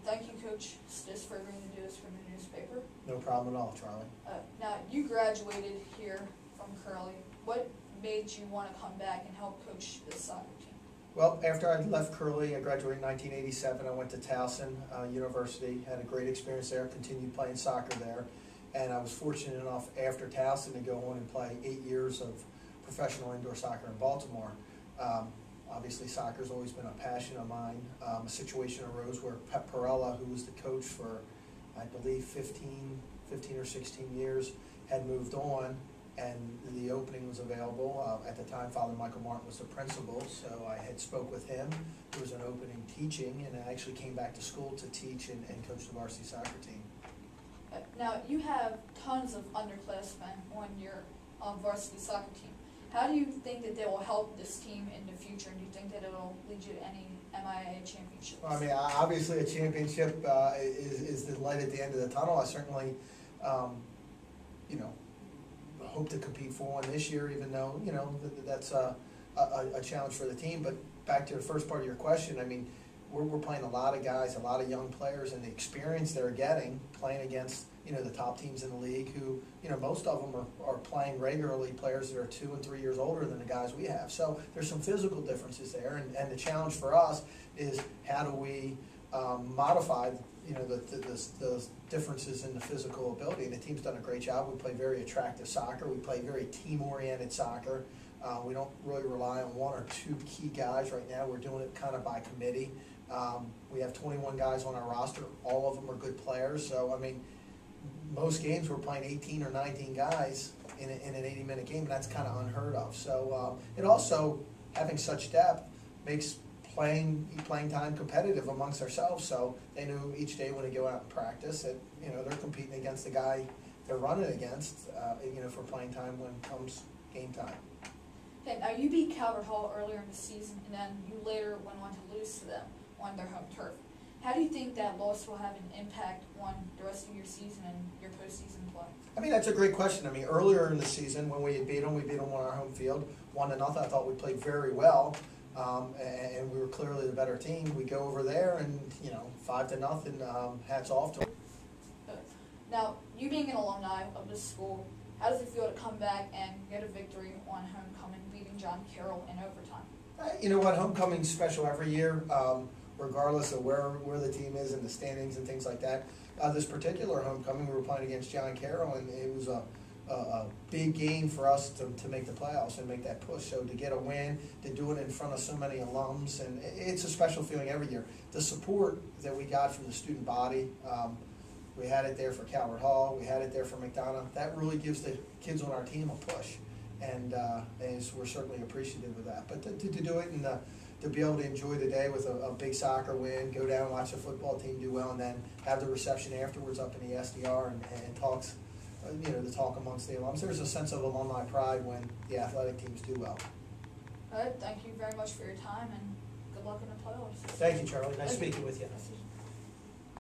Thank you, Coach Stitz, for agreeing to do this for the newspaper. No problem at all, Charlie. Now, you graduated here from Curley. What made you want to come back and help coach this soccer team? Well, after I left Curley, I graduated in 1987. I went to Towson University, had a great experience there, continued playing soccer there. And I was fortunate enough after Towson to go on and play 8 years of professional indoor soccer in Baltimore. Obviously, soccer has always been a passion of mine. A situation arose where Pep Perella, who was the coach for, I believe, 15 or 16 years, had moved on, and the opening was available. At the time, Father Michael Martin was the principal, so I had spoke with him. There was an opening teaching, and I actually came back to school to teach and coach the varsity soccer team. Now, you have tons of underclassmen on your varsity soccer team. How do you think that they will help this team in the future? And do you think that it will lead you to any MIA championships? Well, I mean, obviously a championship is the light at the end of the tunnel. I certainly, hope to compete for one this year, even though, that's a challenge for the team. But back to the first part of your question, I mean, we're playing a lot of guys, a lot of young players, and the experience they're getting playing against, the top teams in the league who, most of them are playing regularly, players that are 2 and 3 years older than the guys we have. So there's some physical differences there, and the challenge for us is how do we modify, the differences in the physical ability. And the team's done a great job. We play very attractive soccer. We play very team-oriented soccer. We don't really rely on 1 or 2 key guys right now. We're doing it kind of by committee. We have 21 guys on our roster. All of them are good players. So, I mean, most games we're playing 18 or 19 guys in an 80-minute game, and that's kind of unheard of. So it also, having such depth, makes playing time competitive amongst ourselves. So they knew each day when they go out and practice that, they're competing against the guy they're running against, for playing time when it comes game time. Okay, now you beat Calvert Hall earlier in the season, and then you later went on to lose to them on their home turf. How do you think that loss will have an impact on the rest of your season and your postseason play? I mean, that's a great question. I mean, earlier in the season when we beat them on our home field, 1-0. I thought we played very well, and we were clearly the better team. We go over there and 5-0. Hats off to them. Now, you being an alumni of this school, how does it feel to come back and get a victory on homecoming, beating John Carroll in overtime? You know what? Homecoming's special every year, regardless of where the team is in the standings and things like that. This particular homecoming, we were playing against John Carroll, and it was a big game for us to make the playoffs and make that push. So to get a win, to do it in front of so many alums, and it's a special feeling every year. The support that we got from the student body, we had it there for Calvert Hall, we had it there for McDonough. That really gives the kids on our team a push, and we're certainly appreciative of that. But to do it and to be able to enjoy the day with a big soccer win, go down and watch the football team do well, and then have the reception afterwards up in the SDR and talks, the talk amongst the alums. There's a sense of alumni pride when the athletic teams do well. All right, thank you very much for your time, and good luck in the playoffs. Thank you, Charlie. Nice speaking with you.